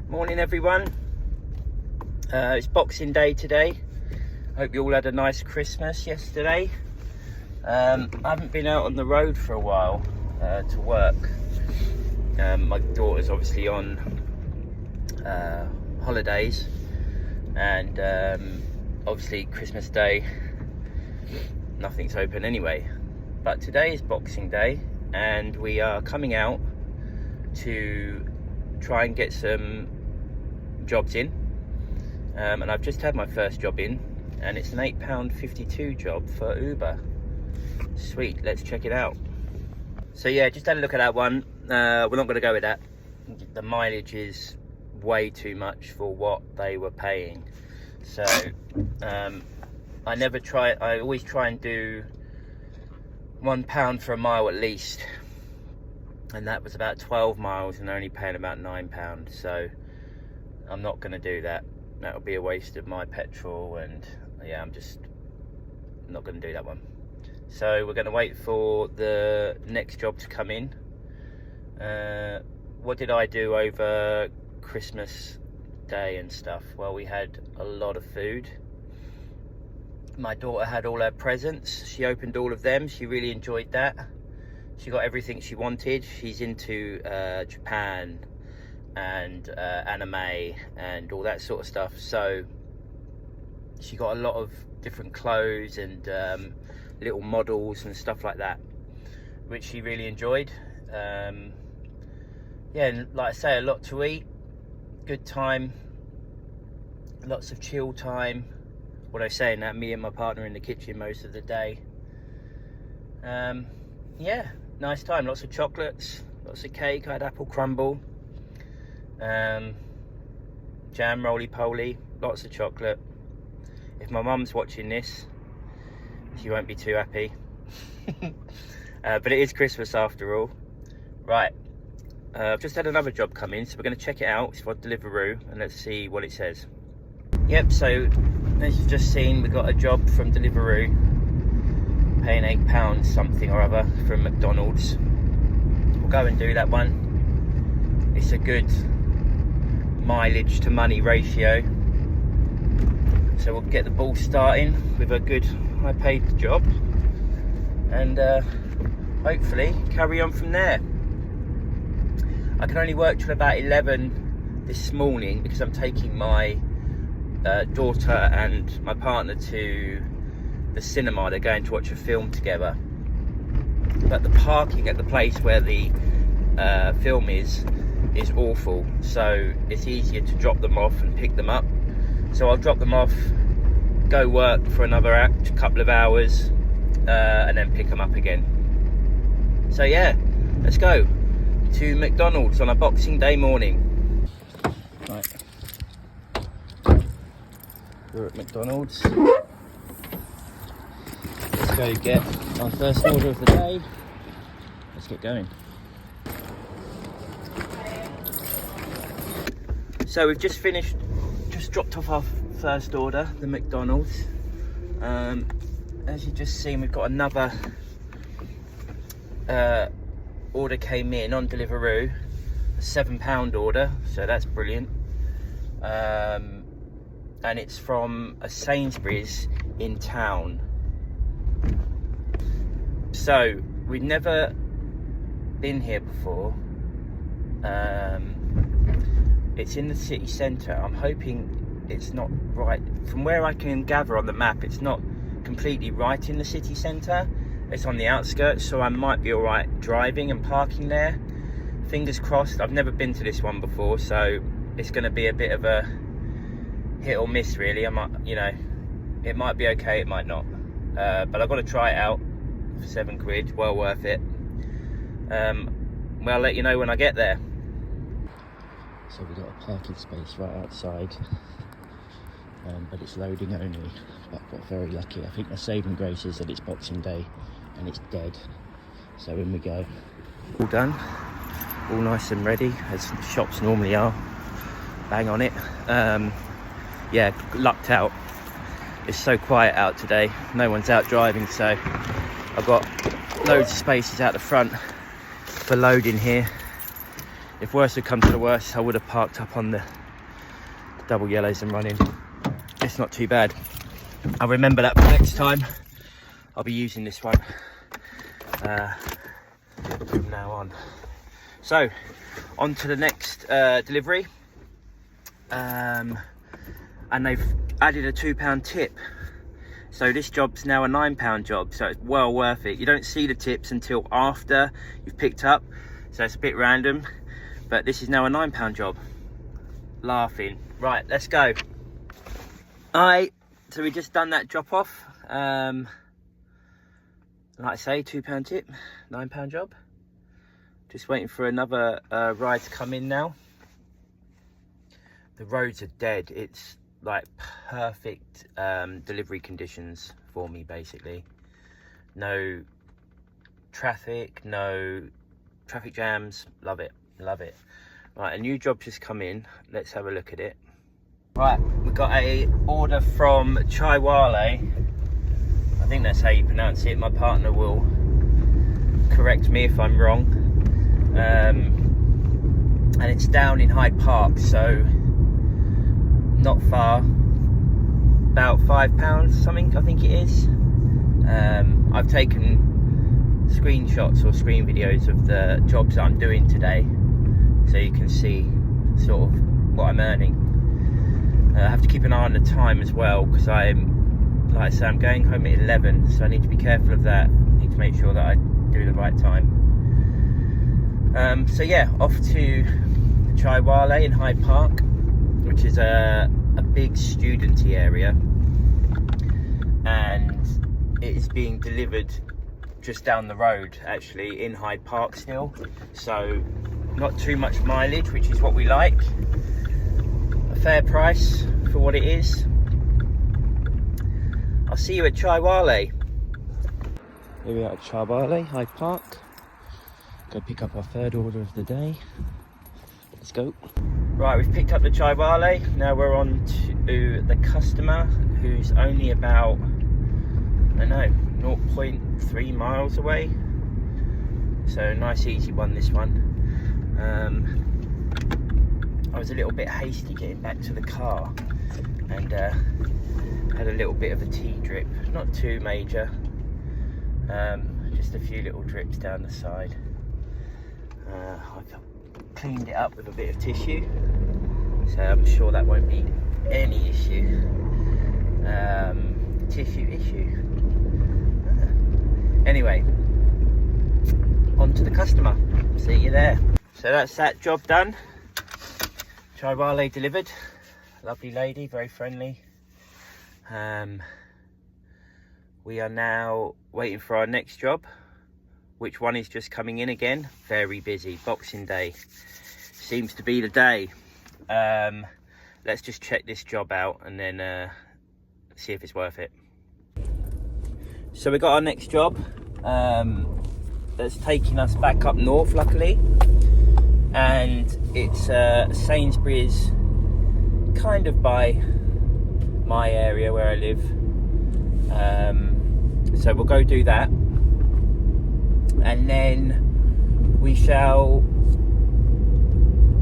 Morning everyone. It's Boxing Day today. Hope you all had a nice Christmas yesterday. I haven't been out on the road for a while to work. My daughter's obviously on holidays, and obviously Christmas Day nothing's open anyway. But today is Boxing Day and we are coming out to try and get some jobs in, and I've just had my first job in, and it's an £8.52 job for Uber. Sweet, let's check it out. So yeah, just had a look at that one. We're not going to go with that. The mileage is way too much for what they were paying. So I always try and do £1 for a mile at least, and that was about 12 miles and only paying about £9. So I'm not going to do that. That'll be a waste of my petrol, and yeah, I'm just not going to do that one. So we're going to wait for the next job to come in. What did I do over Christmas Day and stuff? Well, we had a lot of food. My daughter had all her presents. She opened all of them. She really enjoyed that. She got everything she wanted. She's into Japan and anime and all that sort of stuff. So she got a lot of different clothes and little models and stuff like that, which she really enjoyed. Yeah, and like I say, a lot to eat, good time, lots of chill time. What I saying that, me and my partner in the kitchen most of the day. Yeah, nice time. Lots of chocolates, lots of cake. I had apple crumble, jam roly-poly, lots of chocolate. If my mum's watching this, she won't be too happy. But it is Christmas after all. Right, I've just had another job come in, so we're going to check it out. It's for Deliveroo, and let's see what it says. Yep, so as you've just seen, we got a job from Deliveroo, paying £8 something or other from McDonald's. We'll go and do that one. It's a good mileage to money ratio, so we'll get the ball starting with a good high paid job, and hopefully carry on from there. I can only work till about 11 this morning because I'm taking my daughter and my partner to the cinema. They're going to watch a film together, but the parking at the place where the film is awful, so it's easier to drop them off and pick them up. So I'll drop them off, go work for another couple of hours, and then pick them up again. So yeah, let's go to McDonald's on a Boxing Day morning. Right, we're at McDonald's. Let's go get our first order of the day. Let's get going. So we've just dropped off our first order, the McDonald's. As you've just seen, we've got another order came in on Deliveroo, a £7 order, so that's brilliant. And it's from a Sainsbury's in town. So we've never been here before. It's in the city centre. I'm hoping it's not right. From where I can gather on the map, it's not completely right in the city centre. It's on the outskirts, so I might be alright driving and parking there. Fingers crossed. I've never been to this one before, so it's going to be a bit of a hit or miss really. I might, it might be okay, it might not. But I've got to try it out for £7, well worth it. Well, I'll let you know when I get there. So we've got a parking space right outside, but it's loading only. But got very lucky. I think the saving grace is that it's Boxing Day and it's dead. So in we go. All done, all nice and ready, as shops normally are. Bang on it. Yeah, lucked out. It's so quiet out today. No one's out driving, so I've got loads of spaces out the front for loading here. if worse had come to the worst, I would have parked up on the double yellows and running. It's not too bad. I'll remember that for next time. I'll be using this one from now on. So on to the next delivery, and they've added a £2 tip. So this job's now a £9 job, so it's well worth it. You don't see the tips until after you've picked up, so it's a bit random, but this is now a £9 job. Laughing. Right, let's go. Alright, so we just done that drop off. Like I say, £2 tip, £9 job. Just waiting for another ride to come in now. The roads are dead. It's like perfect delivery conditions for me, basically. No traffic, no traffic jams. Love it, love it. Right, a new job just come in. Let's have a look at it. Right, we've got a order from Chaiwale. I think that's how you pronounce it. My partner will correct me if I'm wrong. And it's down in Hyde Park, so not far. About £5 something, I think it is. I've taken screenshots or screen videos of the jobs that I'm doing today, so you can see sort of what I'm earning. I have to keep an eye on the time as well, because I'm, like I say, I'm going home at 11, so I need to be careful of that. I need to make sure that I do the right time. So yeah, off to Chaiwale in Hyde Park, which is a big studenty area, and it is being delivered just down the road, actually, in Hyde Park still, so not too much mileage, which is what we like. A fair price for what it is. I'll see you at Chaiwale. Here we are at Chaiwale, Hyde Park. Go pick up our third order of the day. Let's go. Right, we've picked up the Chaiwale. Now we're on to the customer, who's only about, I don't know, 0.3 miles away. So nice easy one, this one. I was a little bit hasty getting back to the car, and had a little bit of a tea drip. Not too major, just a few little drips down the side. I've cleaned it up with a bit of tissue, so I'm sure that won't be any issue. Tissue issue. Anyway, on to the customer. See you there. So that's that job done. Chaiwale delivered. Lovely lady, very friendly. We are now waiting for our next job, which one is just coming in again. Very busy. Boxing Day seems to be the day. Let's just check this job out and then see if it's worth it. So we got our next job that's taking us back up north, luckily, and it's Sainsbury's, kind of by my area where I live. So we'll go do that, and then we shall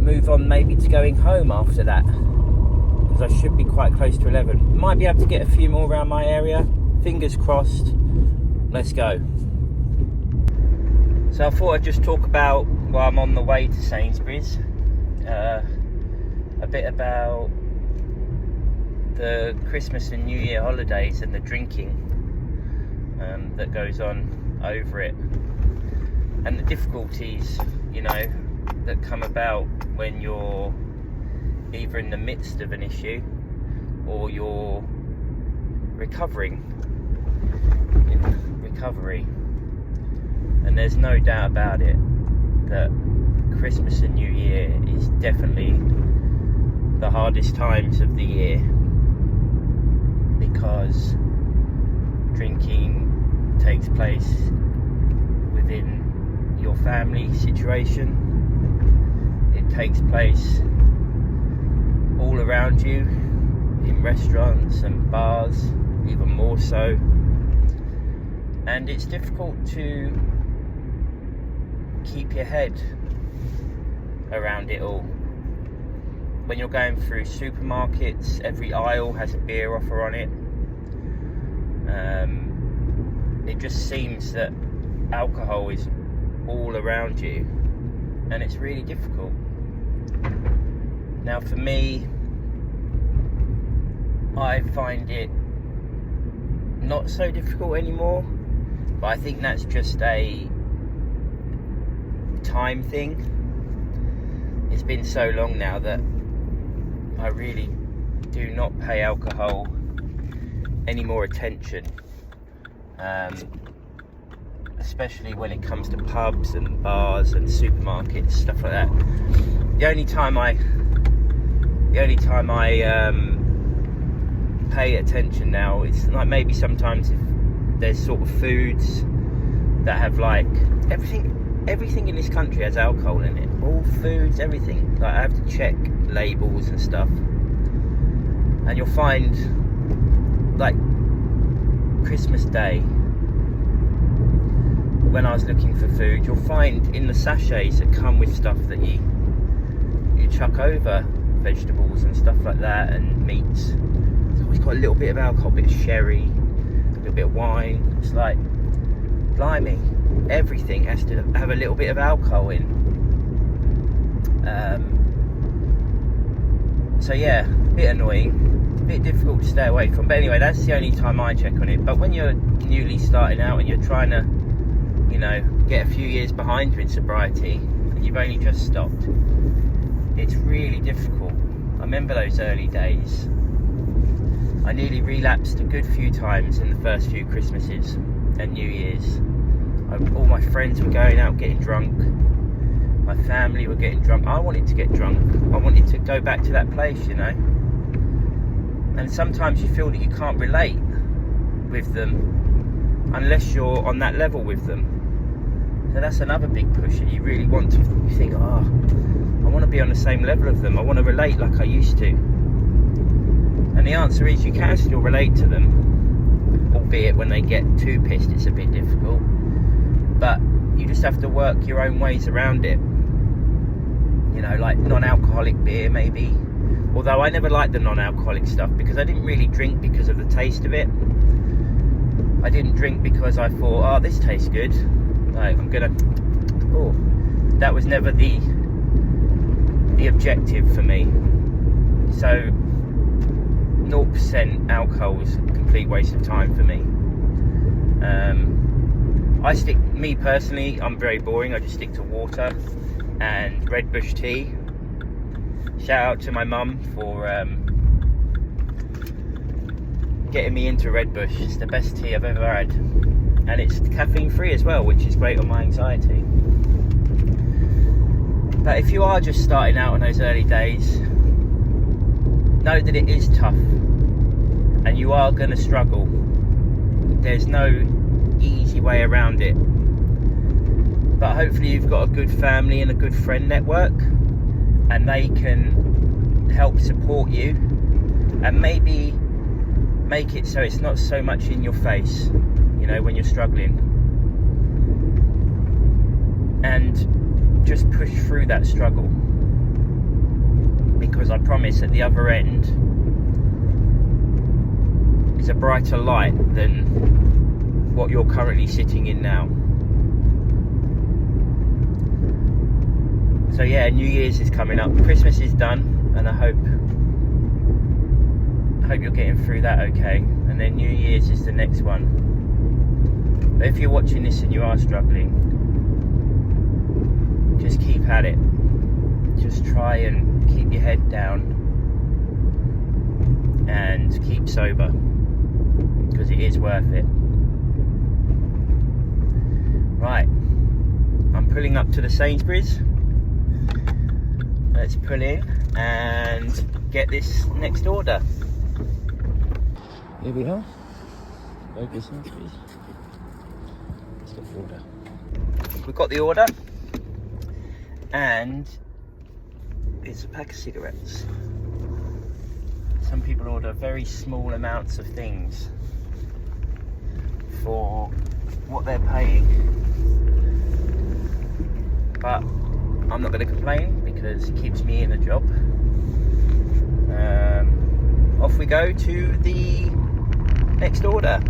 move on maybe to going home after that, because I should be quite close to 11. Might be able to get a few more around my area. Fingers crossed. Let's go. So I thought I'd just talk about, while I'm on the way to Sainsbury's, a bit about the Christmas and New Year holidays and the drinking that goes on over it, and the difficulties, you know, that come about when you're either in the midst of an issue or you're recovering in recovery. And there's no doubt about it that Christmas and New Year is definitely the hardest times of the year, because drinking takes place within your family situation. It takes place all around you, in restaurants and bars, even more so. And it's difficult to keep your head around it all. When you're going through supermarkets, every aisle has a beer offer on it. It just seems that alcohol is all around you, and it's really difficult. Now for me, I find it not so difficult anymore, but I think that's just a time thing. It's been so long now that I really do not pay alcohol any more attention, especially when it comes to pubs and bars and supermarkets, stuff like that. The only time I pay attention now is like maybe sometimes if there's sort of foods that have like everything in this country has alcohol in it. All foods, everything. Like I have to check labels and stuff, and you'll find like Christmas Day, when I was looking for food, you'll find in the sachets that come with stuff that you chuck over, vegetables and stuff like that, and meats, it's always got a little bit of alcohol, a bit of sherry, a little bit of wine. It's like, blimey, everything has to have a little bit of alcohol in. So yeah, a bit annoying, a bit difficult to stay away from, but anyway, that's the only time I check on it. But when you're newly starting out and you're trying to, you know, get a few years behind you in sobriety, and you've only just stopped, it's really difficult. I remember those early days. I nearly relapsed a good few times in the first few Christmases and New Year's. All my friends were going out getting drunk. My family were getting drunk. I wanted to get drunk. I wanted to go back to that place, you know. And sometimes you feel that you can't relate with them unless you're on that level with them. So that's another big push that you really want to. You think, I want to be on the same level of them. I want to relate like I used to. And the answer is you can still relate to them, albeit when they get too pissed it's a bit difficult. But you just have to work your own ways around it. You know, like non-alcoholic beer maybe. Although I never liked the non-alcoholic stuff because I didn't really drink because of the taste of it. I didn't drink because I thought, this tastes good. Like I'm gonna. That was never the objective for me. So 0% alcohol was a complete waste of time for me. Me personally, I'm very boring. I just stick to water and Red Bush tea. Shout out to my mum for getting me into Red Bush. It's the best tea I've ever had, and it's caffeine free as well, which is great on my anxiety. But if you are just starting out in those early days, know that it is tough and you are going to struggle. There's no easy way around it, but hopefully you've got a good family and a good friend network, and they can help support you and maybe make it so it's not so much in your face, you know, when you're struggling, and just push through that struggle, because I promise at the other end is a brighter light than what you're currently sitting in now. So yeah, New Year's is coming up, Christmas is done, and I hope you're getting through that okay, and then New Year's is the next one. But if you're watching this and you are struggling, just keep at it. Just try and keep your head down and keep sober, because it is worth it. Right, I'm pulling up to the Sainsbury's. Let's pull in and get this next order. Here we are. Local Sainsbury's. Let's get the order. We've got the order, and it's a pack of cigarettes. Some people order very small amounts of things for what they're paying, but I'm not going to complain because because it keeps me in a job. Off we go to the next order.